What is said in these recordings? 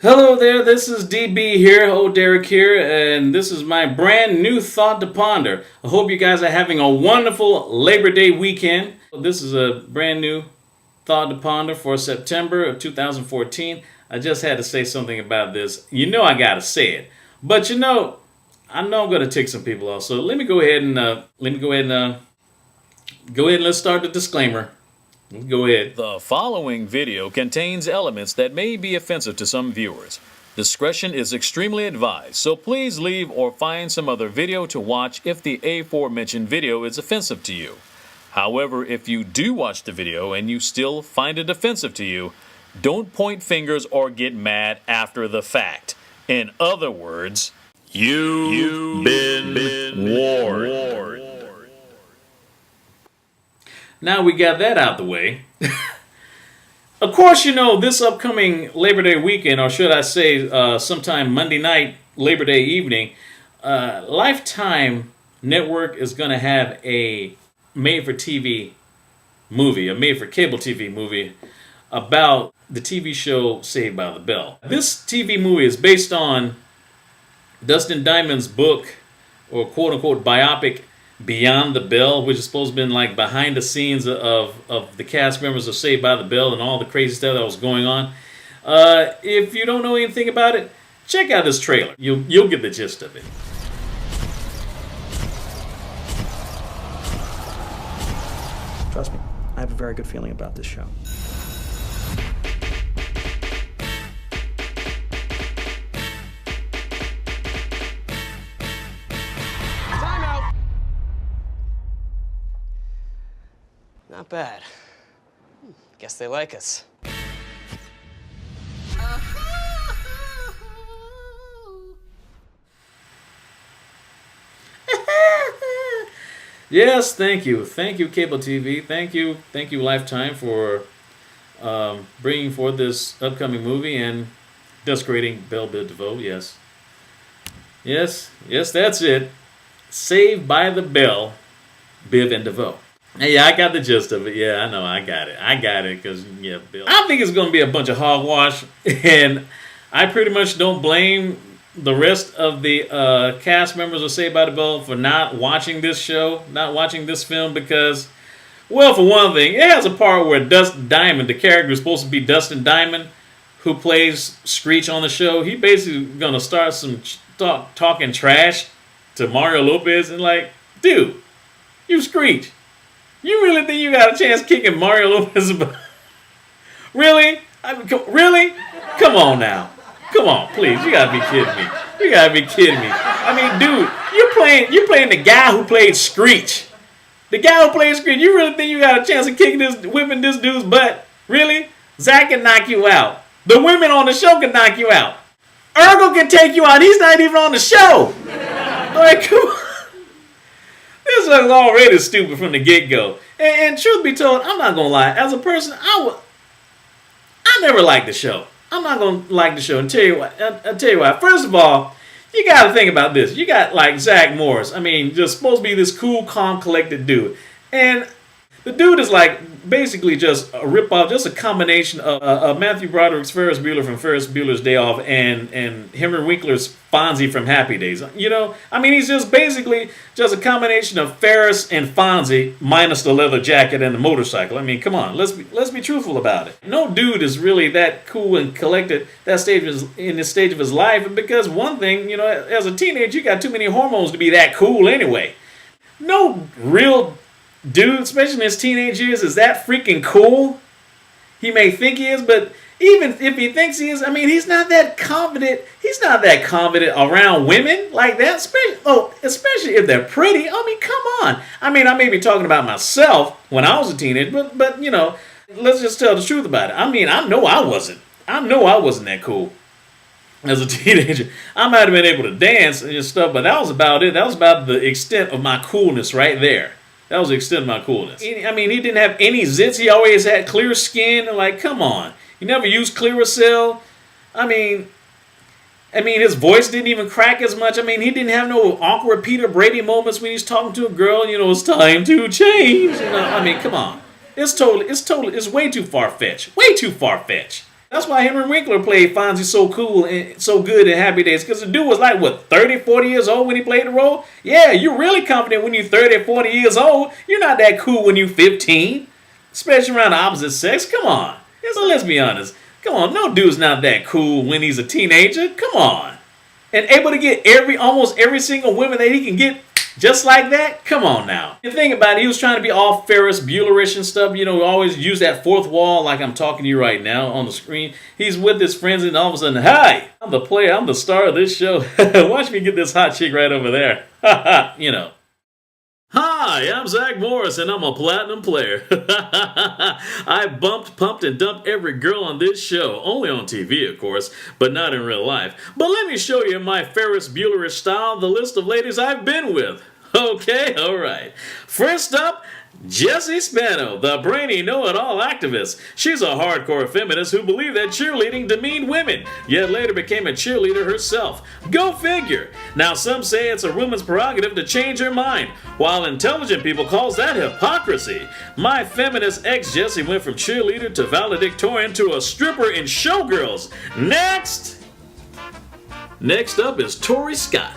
Hello there, this is DB here, old Derek here, and this is my brand new thought to ponder. I hope you guys are having a wonderful Labor Day weekend. This is a brand new thought to ponder for September of 2014. I just had to say something about this. You know I gotta say it, but I know I'm gonna tick some people off. So let me go ahead and let's start the disclaimer. Go ahead. The following video contains elements that may be offensive to some viewers. Discretion is extremely advised, so please leave or find some other video to watch if the aforementioned video is offensive to you. However, if you do watch the video and you still find it offensive to you, don't point fingers or get mad after the fact. In other words, you've been warned. Now we got that out the way. Of course, this upcoming Labor Day weekend, or should I say sometime Monday night, Labor Day evening, Lifetime Network is going to have a made-for-TV movie, a made-for-cable TV movie about the TV show Saved by the Bell. This TV movie is based on Dustin Diamond's book, or quote-unquote biopic, Beyond the Bell, which is supposed to have been like behind the scenes of the cast members of Saved by the Bell and all the crazy stuff that was going on. If you don't know anything about it, check out this trailer. You'll get the gist of it. Trust me, I have a very good feeling about this show. Not bad. Guess they like us. Yes, thank you cable TV, thank you Lifetime for bringing forth this upcoming movie and decorating Bell Biv DeVoe. Yes, that's it. Saved by the Bell, Biv and DeVoe. Yeah, I got the gist of it. Yeah, I know, I got it, because, Bill. I think it's going to be a bunch of hogwash, and I pretty much don't blame the rest of the cast members of Saved by the Bell for not watching this show, not watching this film, because, well, for one thing, it has a part where Dustin Diamond, the character is supposed to be Dustin Diamond, who plays Screech on the show, he basically going to start some talking trash to Mario Lopez, and like, dude, you Screech. You really think you got a chance kicking Mario Lopez? Really? Really? Come on now. Come on, please. You gotta be kidding me. I mean, dude, you're playing the guy who played Screech. The guy who played Screech. You really think you got a chance of whipping this dude's butt? Really? Zach can knock you out. The women on the show can knock you out. Urkel can take you out. He's not even on the show. All right, come on. This was already stupid from the get-go. And truth be told, I'm not going to lie. As a person, I never liked the show. I'm not going to like the show. And I'll tell you why. First of all, you got to think about this. You got like Zach Morris. I mean, just supposed to be this cool, calm, collected dude. And the dude is like basically just a ripoff, just a combination of Matthew Broderick's Ferris Bueller from Ferris Bueller's Day Off and Henry Winkler's Fonzie from Happy Days. I mean, he's just basically just a combination of Ferris and Fonzie minus the leather jacket and the motorcycle. I mean, come on, let's be truthful about it. No dude is really that cool and collected in this stage of his life, because one thing, as a teenager, you got too many hormones to be that cool anyway. No real dude, especially in his teenage years, is that freaking cool. He may think he is, but even if he thinks he is, I mean, he's not that confident. He's not that confident around women like that, especially if they're pretty. I mean, come on. I mean, I may be talking about myself when I was a teenager, but let's just tell the truth about it. I mean, I know I wasn't that cool as a teenager. I might have been able to dance and stuff, but that was about it. That was about the extent of my coolness right there. That was the extent of my coolness. I mean, he didn't have any zits. He always had clear skin. Like, come on. He never used Clearasil. I mean, his voice didn't even crack as much. I mean, he didn't have no awkward Peter Brady moments when he's talking to a girl. It's time to change. I mean, come on. It's way too far-fetched. Way too far-fetched. That's why Henry Winkler played Fonzie so cool and so good in Happy Days, because the dude was like, what, 30, 40 years old when he played the role? Yeah, you're really confident when you're 30 or 40 years old. You're not that cool when you're 15, especially around the opposite sex. Come on. So let's be honest. Come on, no dude's not that cool when he's a teenager. Come on. And able to get almost every single woman that he can get just like that? Come on now. The thing about it, he was trying to be all Ferris Buellerish and stuff. You know, always use that fourth wall like I'm talking to you right now on the screen. He's with his friends and all of a sudden, hi, I'm the player. I'm the star of this show. Watch me get this hot chick right over there. You know. Hi, I'm Zach Morris, and I'm a platinum player. I bumped, pumped, and dumped every girl on this show. Only on TV, of course, but not in real life. But let me show you in my Ferris Buellerish style the list of ladies I've been with. Okay, alright. First up, Jessie Spano, the brainy know-it-all activist. She's a hardcore feminist who believed that cheerleading demeaned women, yet later became a cheerleader herself. Go figure! Now some say it's a woman's prerogative to change her mind, while intelligent people calls that hypocrisy. My feminist ex-Jessie went from cheerleader to valedictorian to a stripper in Showgirls. Next! Next up is Tori Scott.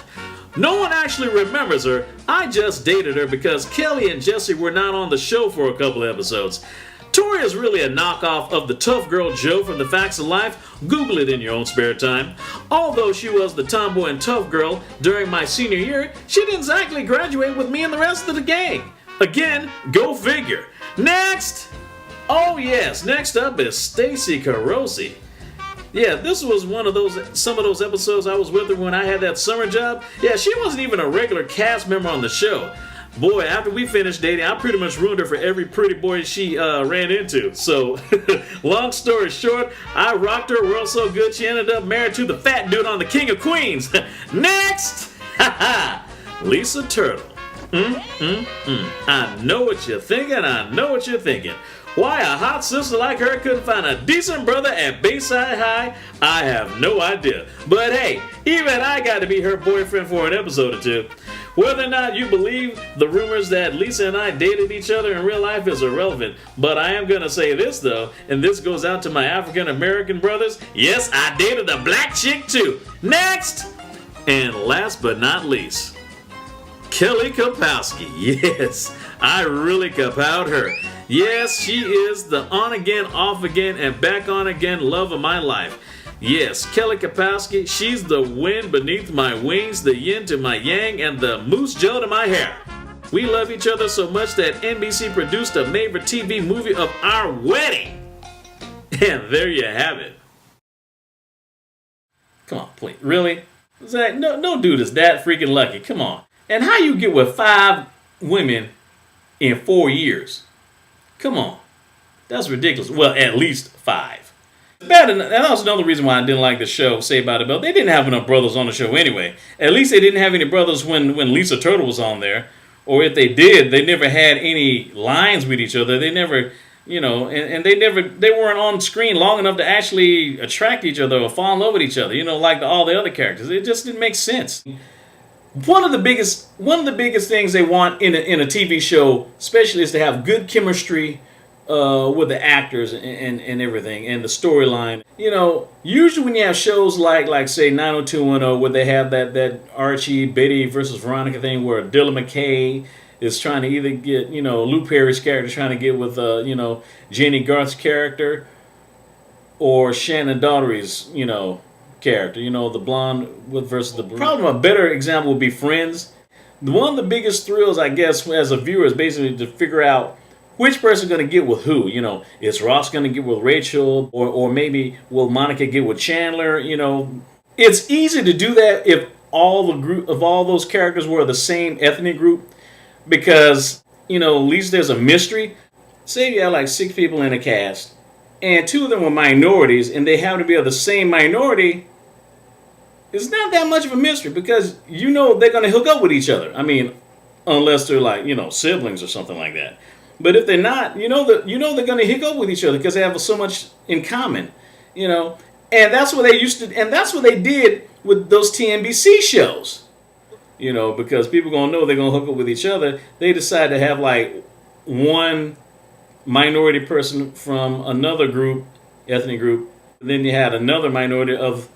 No one actually remembers her. I just dated her because Kelly and Jesse were not on the show for a couple of episodes. Tori is really a knockoff of the tough girl Joe from The Facts of Life. Google it in your own spare time. Although she was the tomboy and tough girl during my senior year, she didn't exactly graduate with me and the rest of the gang. Again, go figure. Next! Oh yes, next up is Stacey Carosi. Yeah, this was some of those episodes I was with her when I had that summer job. Yeah, she wasn't even a regular cast member on the show. Boy, after we finished dating, I pretty much ruined her for every pretty boy she ran into. So, long story short, I rocked her world so good she ended up married to the fat dude on the King of Queens. Next! Lisa Turtle. I know what you're thinking, I know what you're thinking. Why a hot sister like her couldn't find a decent brother at Bayside High, I have no idea. But hey, even I got to be her boyfriend for an episode or two. Whether or not you believe the rumors that Lisa and I dated each other in real life is irrelevant, but I am going to say this though, and this goes out to my African American brothers. Yes, I dated a black chick too. Next! And last but not least, Kelly Kapowski. Yes, I really kapowed her. Yes, she is the on again, off again, and back on again love of my life. Yes, Kelly Kapowski, she's the wind beneath my wings, the yin to my yang, and the moose gel to my hair. We love each other so much that NBC produced a made-for-TV movie of our wedding. And there you have it. Come on, please. Really? Zach, no dude is that freaking lucky. Come on. And how you get with 5 women in 4 years? Come on. That's ridiculous. Well, at least 5. Bad enough. And that was another reason why I didn't like the show, Saved by the Bell. They didn't have enough brothers on the show anyway. At least they didn't have any brothers when Lisa Turtle was on there. Or if they did, they never had any lines with each other. They never, you know, and they weren't on screen long enough to actually attract each other or fall in love with each other, you know, like all the other characters. It just didn't make sense. One of the biggest things they want in a TV show, especially, is to have good chemistry with the actors and everything, and the storyline. You know, usually when you have shows like say 90210, where they have that Archie, Betty versus Veronica thing, where Dylan McKay is trying to either get, you know, Lou Perry's character trying to get with you know, Jenny Garth's character, or Shannon Daugherty's, you know, character, you know, the blonde versus the blue. Probably a better example would be Friends. One of the biggest thrills, I guess, as a viewer is basically to figure out which person's going to get with who. You know, is Ross going to get with Rachel, or maybe will Monica get with Chandler? You know, it's easy to do that if all those characters were the same ethnic group, because, you know, at least there's a mystery. Say you have like 6 people in a cast, and 2 of them were minorities, and they happen to be of the same minority. It's not that much of a mystery, because you know they're going to hook up with each other. I mean, unless they're like, you know, siblings or something like that. But if they're not, you know they're going to hook up with each other because they have so much in common, you know. And that's what they used to, and that's what they did with those TNBC shows, you know, because people going to know they're going to hook up with each other. They decide to have like one minority person from another group, ethnic group, Then you had another minority of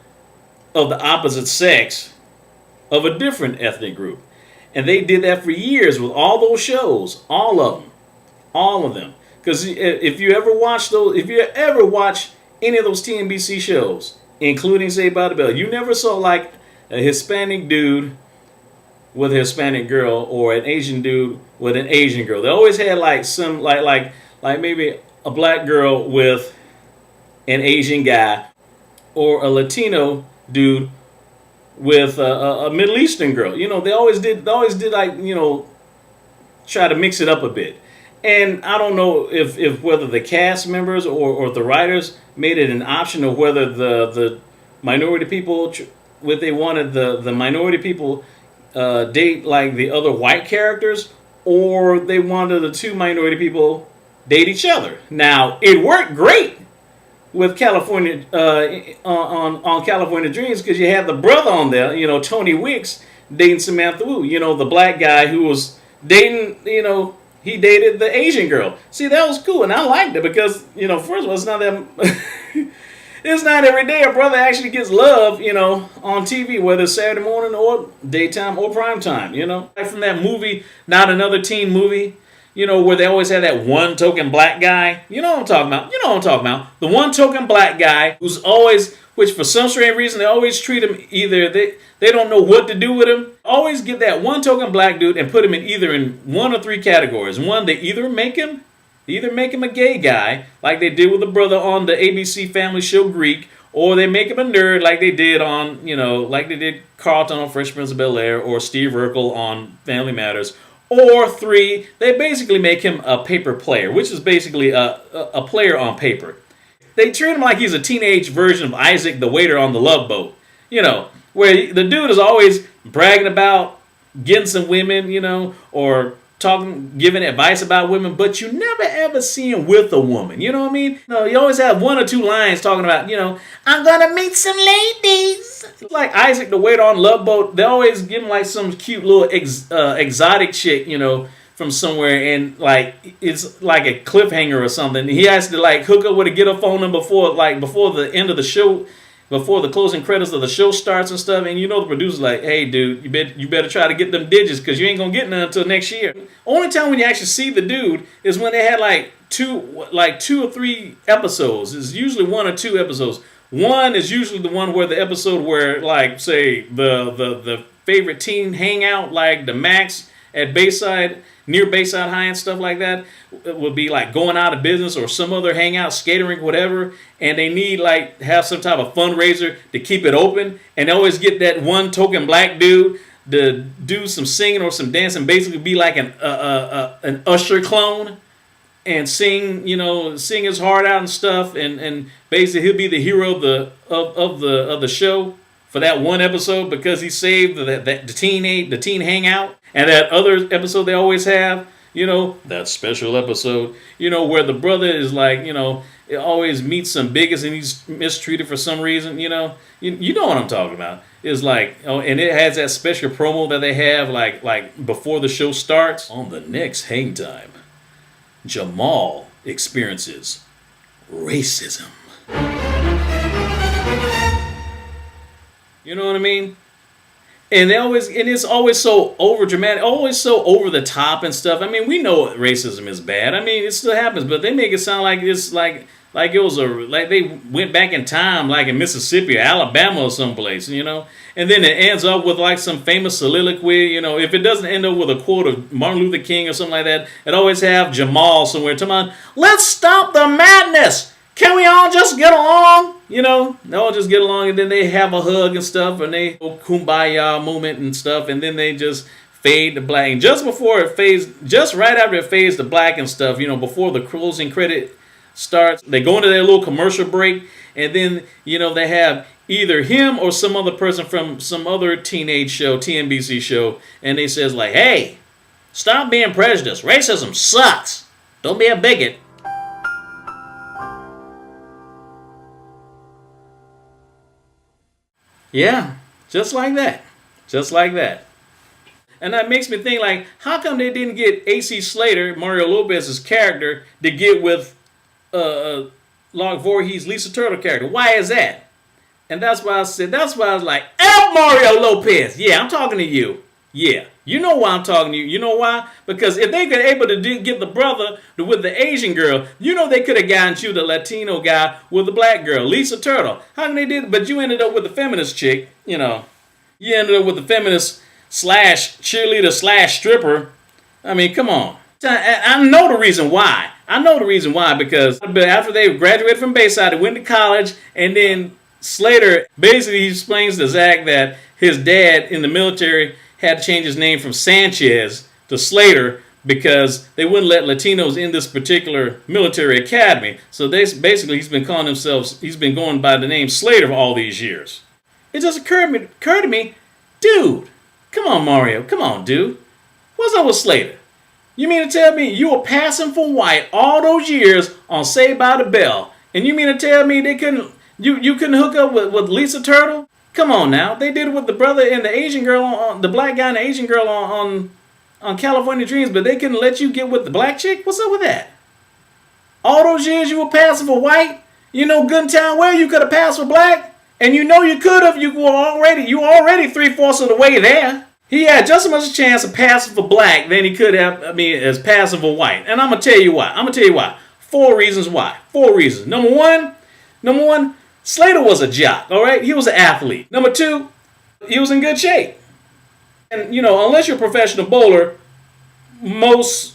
the opposite sex of a different ethnic group. And they did that for years with all those shows, all of them. Because if you ever watch any of those TNBC shows, including Saved by the Bell, you never saw like a Hispanic dude with a Hispanic girl or an Asian dude with an Asian girl. They always had like some like maybe a black girl with an Asian guy, or a Latino dude with a Middle Eastern girl. You know, they always did like, you know, try to mix it up a bit. And I don't know if whether the cast members or the writers made it an option, or whether the minority people, what they wanted the minority people date like the other white characters, or they wanted the two minority people date each other. Now, it worked great with California on California Dreams, because you had the brother on there, you know, Tony Wicks dating Samantha Wu, you know, the black guy who was dating, you know, he dated the Asian girl. See, that was cool, and I liked it because, you know, first of all, it's not that it's not every day a brother actually gets love, you know, on TV, whether it's Saturday morning or daytime or prime time, you know. Like from that movie, Not Another Teen Movie, you know, where they always had that one token black guy. You know what I'm talking about. You know what I'm talking about. The one token black guy who's always, which for some strange reason, they always treat him either, they don't know what to do with him. Always get that one token black dude and put him in either in one or three categories. One, they either make him a gay guy, like they did with the brother on the ABC family show Greek, or they make him a nerd like they did on, you know, like they did Carlton on Fresh Prince of Bel-Air, or Steve Urkel on Family Matters. Or three, they basically make him a paper player, which is basically a player on paper. They treat him like he's a teenage version of Isaac the waiter on The Love Boat. You know, where the dude is always bragging about getting some women, you know, or giving advice about women, but you never ever see him with a woman. You know what I mean? No, you always have one or two lines talking about, you know, I'm gonna meet some ladies. Like Isaac the waiter on Love Boat, they always give him like some cute little exotic chick, you know, from somewhere, and like it's like a cliffhanger or something. He has to like hook up with a get a phone number before the end of the show, before the closing credits of the show starts and stuff. And you know the producer's like, hey dude, you better try to get them digits, because you ain't gonna get none until next year. Only time when you actually see the dude is when they had like two or three episodes. It's usually one or two episodes. One is usually the one where the episode where, like, say the favorite teen hangout, like the Max at Bayside, near Bayside High and stuff like that, it would be like going out of business, or some other hangout, skating rink, whatever, and they need like have some type of fundraiser to keep it open, and they always get that one token black dude to do some singing or some dancing, basically be like an Usher clone, and sing his heart out and stuff, and basically he'll be the hero of the show for that one episode, because he saved the teen hangout. And that other episode they always have, you know, that special episode, you know, where the brother is like, you know, it always meets some bigots and he's mistreated for some reason, you know. You know what I'm talking about. It's like, oh, and it has that special promo that they have like before the show starts. On the next Hang Time, Jamal experiences racism. You know what I mean? And it's always so over dramatic, always so over the top and stuff. I mean, we know racism is bad. I mean, it still happens, but they make it sound like it's like it was like they went back in time, like in Mississippi or Alabama or someplace, you know. And then it ends up with like some famous soliloquy, you know. If it doesn't end up with a quote of Martin Luther King or something like that, it always have Jamal somewhere talking about, let's stop the madness. Can we all just get along? You know, they all just get along, and then they have a hug and stuff, and they kumbaya moment and stuff, and then they just fade to black. And just before it fades, just right after it fades to black and stuff, you know, before the closing credit starts, they go into their little commercial break, and then, you know, they have either him or some other person from some other teenage show, TNBC show, and they says like, hey, stop being prejudiced. Racism sucks. Don't be a bigot. Yeah, just like that. Just like that. And that makes me think, like, how come they didn't get A.C. Slater, Mario Lopez's character, to get with Lark Voorhees, Lisa Turtle character. Why is that? And that's why I said, that's why I was like, F. Mario Lopez. Yeah, I'm talking to you. Yeah, you know why I'm talking to you. You know why? Because if they could able to get the brother with the Asian girl, you know they could have gotten you the Latino guy with the black girl, Lisa Turtle. How can they do it? But you ended up with the feminist chick, you know. You ended up with the feminist slash cheerleader slash stripper. I mean, come on. I know the reason why. I know the reason why, because after they graduated from Bayside, they went to college, and then Slater basically explains to Zach that his dad in the military had to change his name from Sanchez to Slater because they wouldn't let Latinos in this particular military academy. So basically he's been calling himself, he's been going by the name Slater for all these years. It just occurred to me, dude, come on, Mario, come on, dude. What's up with Slater? You mean to tell me you were passing for white all those years on Saved by the Bell, and you mean to tell me they couldn't, you couldn't hook up with Lisa Turtle? Come on now, they did it with the brother and the Asian girl, the black guy and the Asian girl on California Dreams, but they couldn't let you get with the black chick? What's up with that? All those years you were passing for white, you know good and town where you could have passed for black, and you know you could have, you were already 3/4 of the way there. He had just as much a chance of passing for black than he could have, as passing for white. And I'm going to tell you why. 4 reasons why. 4 reasons. Number one, Slater was a jock, all right? He was an athlete. Number 2, he was in good shape. And, you know, unless you're a professional bowler, most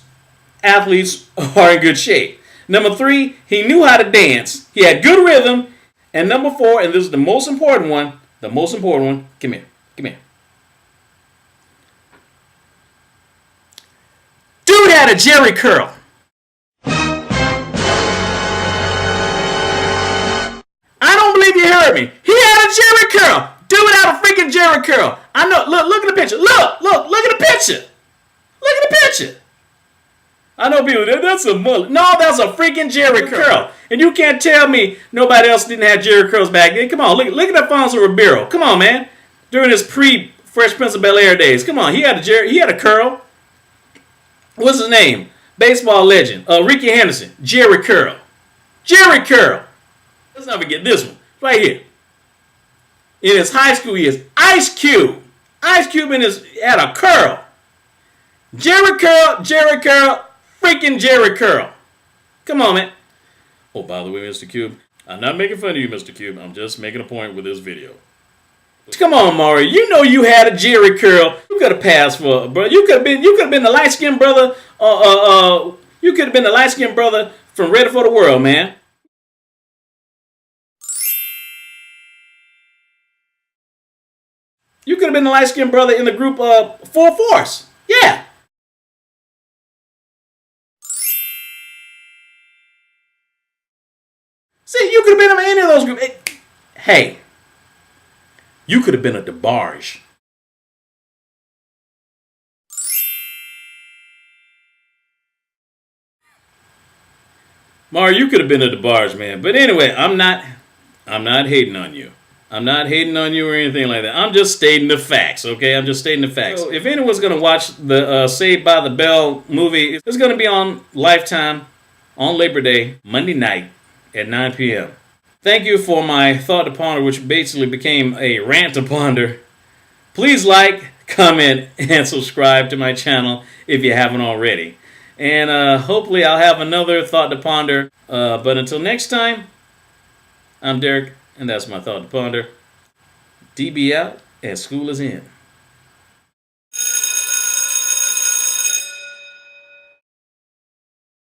athletes are in good shape. Number 3, he knew how to dance. He had good rhythm. And number 4, and this is the most important one, come here. Dude had a Jerry curl. I don't believe you heard me. He had a Jerry curl. Dude had a freaking Jerry curl. I know. Look at the picture. Look at the picture. Look at the picture. I know people, that's a mullet. No, that's a freaking Jerry curl. And you can't tell me nobody else didn't have Jerry curls back then. Come on, look at Alfonso Ribeiro. Come on, man. During his pre-Fresh Prince of Bel-Air days. Come on, he had a curl. What's his name? Baseball legend. Ricky Henderson. Jerry curl. Jerry curl. Let's not forget this one. Right here. In his high school years. Ice Cube. Ice Cube had a curl. Jerry curl. Freaking Jerry curl. Come on, man. Oh, by the way, Mr. Cube, I'm not making fun of you, Mr. Cube. I'm just making a point with this video. Come on, Mario. You know you had a Jerry curl. You could have passed for, bro. You could have been the light-skinned brother. You could have been the light-skinned brother from Ready for the World, man. You could have been the light-skinned brother in the group Full Force. Yeah. See, you could have been in any of those groups. Hey. You could have been a DeBarge. Mario, you could have been a DeBarge, man. But anyway, I'm not hating on you. I'm not hating on you or anything like that. I'm just stating the facts, okay? I'm just stating the facts. So if anyone's going to watch the Saved by the Bell movie, it's going to be on Lifetime on Labor Day, Monday night at 9 p.m. Thank you for my thought to ponder, which basically became a rant to ponder. Please like, comment, and subscribe to my channel if you haven't already. And hopefully I'll have another thought to ponder. But until next time, I'm Derek, and that's my thought to ponder. DB out, and school is in.